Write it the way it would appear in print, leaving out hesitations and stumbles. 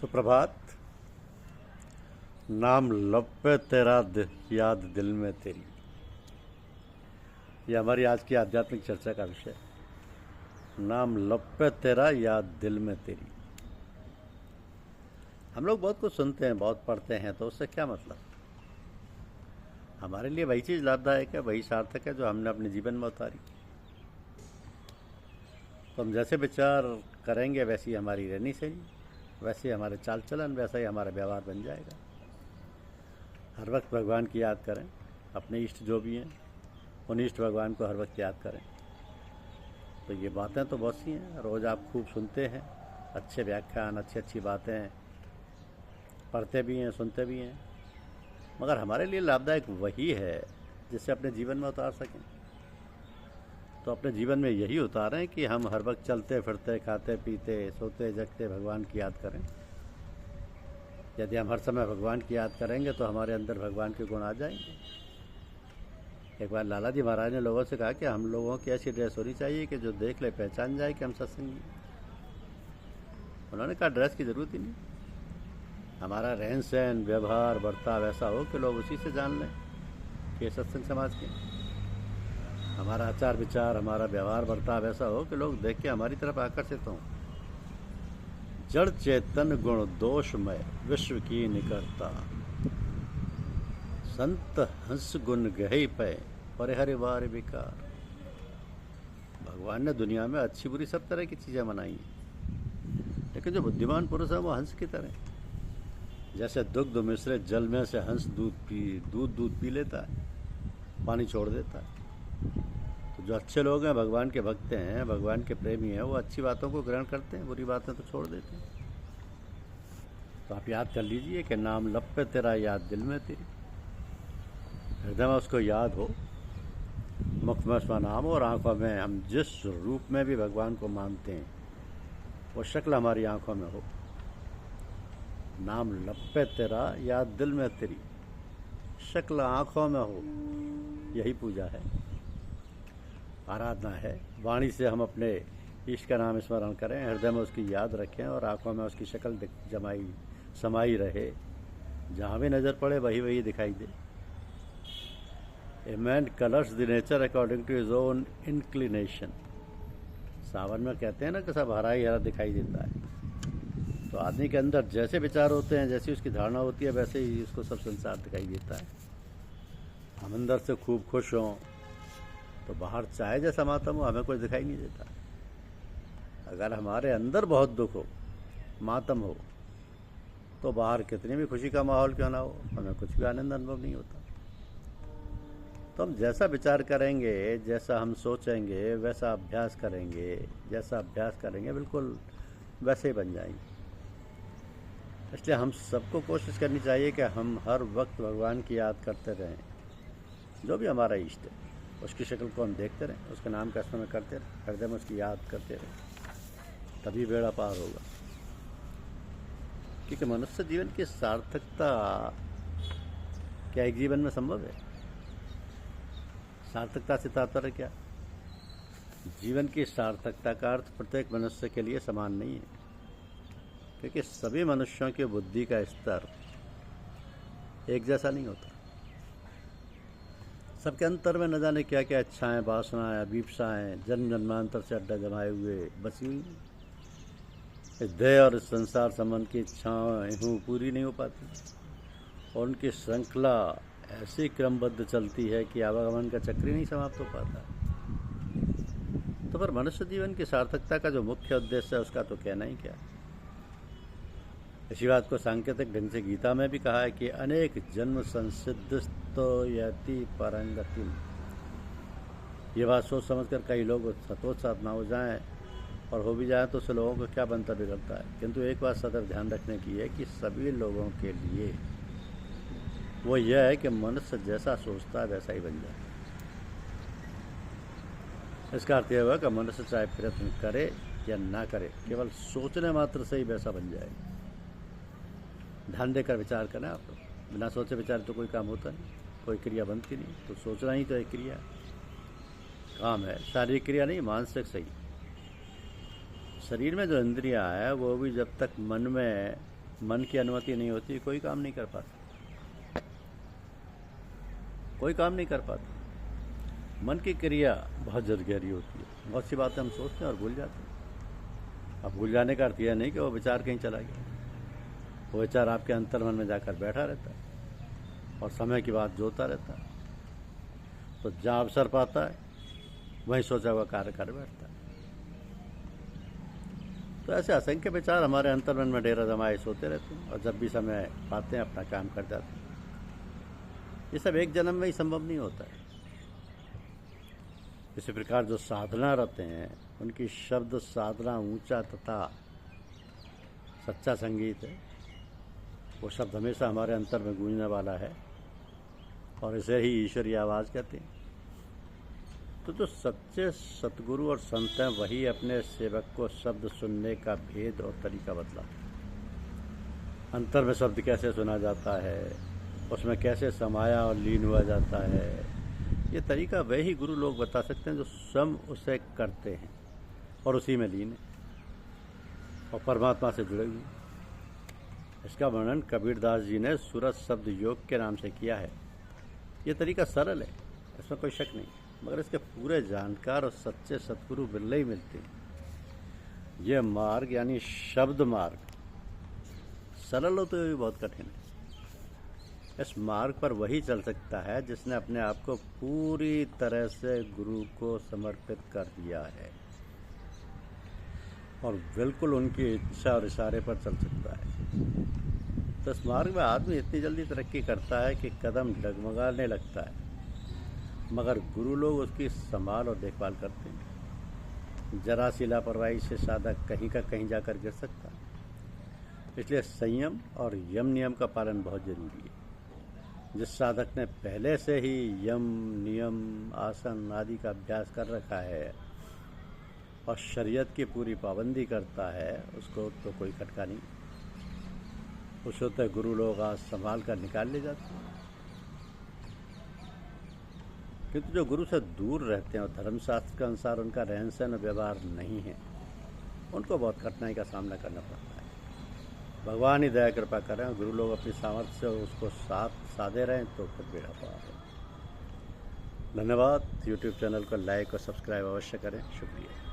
सुप्रभात। नाम लब पे तेरा याद दिल में तेरी, ये हमारी आज की आध्यात्मिक चर्चा का विषय है। नाम लब पे तेरा याद दिल में तेरी। हम लोग बहुत कुछ सुनते हैं, बहुत पढ़ते हैं, तो उससे क्या मतलब? हमारे लिए वही चीज़ लाभदायक है, वही सार्थक है जो हमने अपने जीवन में उतारी। तो हम जैसे विचार करेंगे वैसी हमारी रहनी सहनी, वैसे हमारे चाल चलन, वैसा ही हमारा व्यवहार बन जाएगा। हर वक्त भगवान की याद करें, अपने इष्ट जो भी हैं उन इष्ट भगवान को हर वक्त याद करें। तो ये बातें तो बहुत सी हैं, रोज़ आप खूब सुनते हैं, अच्छे व्याख्यान, अच्छी अच्छी बातें पढ़ते भी हैं, सुनते भी हैं, मगर हमारे लिए लाभदायक वही है जिससे अपने जीवन में उतार सकें। तो अपने जीवन में यही उतारें कि हम हर वक्त चलते फिरते, खाते पीते, सोते जगते भगवान की याद करें। यदि हम हर समय भगवान की याद करेंगे तो हमारे अंदर भगवान के गुण आ जाएंगे। एक बार लाला जी महाराज ने लोगों से कहा कि हम लोगों की ऐसी ड्रेस होनी चाहिए कि जो देख ले पहचान जाए कि हम सत्संगी। उन्होंने कहा ड्रेस की ज़रूरत ही नहीं, हमारा रहन सहन, व्यवहार, बर्ताव ऐसा हो कि लोग उसी से जान लें कि सत्संग समाज के। हमारा आचार विचार, हमारा व्यवहार, बर्ताव ऐसा हो कि लोग देख के हमारी तरफ आकर्षित हों। जड़ चेतन गुण दोषमय विश्व की निकटता, संत हंस गुण गहे पे परिहरि वार विकार। भगवान ने दुनिया में अच्छी बुरी सब तरह की चीज़ें बनाई, लेकिन जो बुद्धिमान पुरुष है वो हंस की तरह, जैसे दुग्ध मिश्रित जल में से हंस दूध पी लेता है, पानी छोड़ देता है। तो जो अच्छे लोग हैं, भगवान के भक्त हैं, भगवान के प्रेमी हैं, वो अच्छी बातों को ग्रहण करते हैं, बुरी बातें तो छोड़ देते हैं। तो आप याद कर लीजिए कि नाम लब पे तेरा याद दिल में तेरी। हृदय में उसको याद हो, मुख में उसका नाम हो, और आंखों में हम जिस रूप में भी भगवान को मानते हैं वो शक्ल हमारी आंखों में हो। नाम लब पे तेरा याद दिल में तेरी, शक्ल आंखों में हो, यही पूजा है, आराधना है। वाणी से हम अपने ईश का नाम स्मरण करें, हृदय में उसकी याद रखें और आंखों में उसकी शक्ल समाई रहे। जहाँ भी नज़र पड़े वही वही दिखाई दे। A man colours the nature according to his own inclination. Sawan में कहते हैं ना कि सब हरा ही हरा दिखाई देता है। तो आदमी के अंदर जैसे विचार होते हैं, जैसी उसकी धारणा होती है, वैसे ही उसको सब संसार दिखाई देता है। हम अंदर से खूब खुश हों तो बाहर चाहे जैसा मातम हो, हमें कुछ दिखाई नहीं देता। अगर हमारे अंदर बहुत दुख हो, मातम हो, तो बाहर कितनी भी खुशी का माहौल क्यों ना हो, हमें कुछ भी आनंद अनुभव नहीं होता। तो हम जैसा विचार करेंगे, जैसा हम सोचेंगे, वैसा अभ्यास करेंगे, जैसा अभ्यास करेंगे बिल्कुल वैसे ही बन जाएंगे। इसलिए हम सबको कोशिश करनी चाहिए कि हम हर वक्त भगवान की याद करते रहें। जो भी हमारा इष्ट है उसकी शक्ल को हम देखते रहें, उसके नाम का स्मरण करते रहें, हृदय में उसकी याद करते रहें, तभी बेड़ा पार होगा। क्योंकि मनुष्य जीवन की सार्थकता क्या एक जीवन में संभव है? सार्थकता से तात्पर्य क्या? जीवन की सार्थकता का अर्थ प्रत्येक मनुष्य के लिए समान नहीं है, क्योंकि सभी मनुष्यों की बुद्धि का स्तर एक जैसा नहीं होता। सबके अंतर में न जाने क्या क्या इच्छाएं, वासनाएं, अभीप्साएं जन्म जन्मांतर से अड्डा जमाए हुए बसी हुई। इस देह और इस संसार संबंध की इच्छाएं पूरी नहीं हो पाती, और उनकी श्रृंखला ऐसी क्रमबद्ध चलती है कि आवागमन का चक्र ही नहीं समाप्त हो पाता। तो पर मनुष्य जीवन की सार्थकता का जो मुख्य उद्देश्य है उसका तो कहना ही क्या। इसी बात को सांकेतिक ढंग से गीता में भी कहा है कि अनेक जन्म संसिद्धस्तो यति परंगतिम। ये बात सोच समझकर कई लोग हतोत्साहित ना हो जाएं, और हो भी जाए तो उससे लोगों को क्या बनता बिगड़ता है। किंतु एक बात सदैव ध्यान रखने की है कि सभी लोगों के लिए वो यह है कि मनुष्य जैसा सोचता है वैसा ही बन जाए। इसका अर्थ यह हुआ कि मनुष्य चाहे प्रयत्न करे या ना करे, केवल सोचने मात्र से ही वैसा बन जाए। ध्यान देकर विचार करें आप। बिना सोचे विचार तो कोई काम होता नहीं, कोई क्रिया बनती नहीं। तो सोचना ही तो एक क्रिया काम है, शारीरिक क्रिया नहीं, मानसिक सही। शरीर में जो इंद्रियां है वो भी जब तक मन में मन की अनुमति नहीं होती कोई काम नहीं कर पाता, कोई काम नहीं कर पाता। मन की क्रिया बहुत गहरी होती है, बहुत सी बातें हम सोचते हैं और भूल जाते हैं। अब भूल जाने का अर्थ यह नहीं कि वो विचार कहीं चला गया, वो विचार आपके अंतर्मन में जाकर बैठा रहता है और समय की बात जोता रहता है। तो जहाँ अवसर पाता है वहीं सोचा हुआ कार्य कर बैठता है। तो ऐसे असंख्य विचार हमारे अंतर्मन में डेरा जमाए सोते रहते हैं और जब भी समय पाते हैं अपना काम कर जाते हैं। ये सब एक जन्म में ही संभव नहीं होता है। इसी प्रकार जो साधना रहते हैं उनकी शब्द साधना ऊंचा तथा सच्चा संगीत है। वो शब्द हमेशा हमारे अंतर में गूंजने वाला है और इसे ही ईश्वरीय आवाज़ कहते हैं। तो जो सच्चे सतगुरु और संत हैं वही अपने सेवक को शब्द सुनने का भेद और तरीका बतलाते हैं। अंतर में शब्द कैसे सुना जाता है, उसमें कैसे समाया और लीन हुआ जाता है, ये तरीका वही गुरु लोग बता सकते हैं जो स्वयं उसे करते हैं और उसी में लीन है और परमात्मा से जुड़े हुए। इसका वर्णन कबीरदास जी ने सूरत शब्द योग के नाम से किया है। ये तरीका सरल है, इसमें कोई शक नहीं, मगर इसके पूरे जानकार और सच्चे सतगुरु बिरले ही मिलते हैं। यह मार्ग यानी शब्द मार्ग सरल हो तो ये बहुत कठिन है। इस मार्ग पर वही चल सकता है जिसने अपने आप को पूरी तरह से गुरु को समर्पित कर दिया है और बिल्कुल उनकी इच्छा और इशारे पर चल सकता है। तो इस मार्ग में आदमी इतनी जल्दी तरक्की करता है कि कदम डगमगाने लगता है, मगर गुरु लोग उसकी संभाल और देखभाल करते हैं। जरा सी लापरवाही से साधक कहीं का कहीं जाकर गिर सकता है। इसलिए संयम और यम नियम का पालन बहुत जरूरी है। जिस साधक ने पहले से ही यम नियम आसन आदि का अभ्यास कर रखा है और शरीयत की पूरी पाबंदी करता है, उसको तो कोई खटका नहीं। उसे तो गुरु लोग आज संभाल कर निकाल ले जाते हैं। किंतु जो गुरु से दूर रहते हैं और धर्मशास्त्र के अनुसार उनका रहन सहन और व्यवहार नहीं है, उनको बहुत कठिनाई का सामना करना पड़ता है। भगवान ही दया कृपा करें, गुरु लोग अपनी सामर्थ्य से उसको साथ साधे रहें तो फिर बेड़ा पार है। धन्यवाद। यूट्यूब चैनल को लाइक और सब्सक्राइब अवश्य करें। शुक्रिया।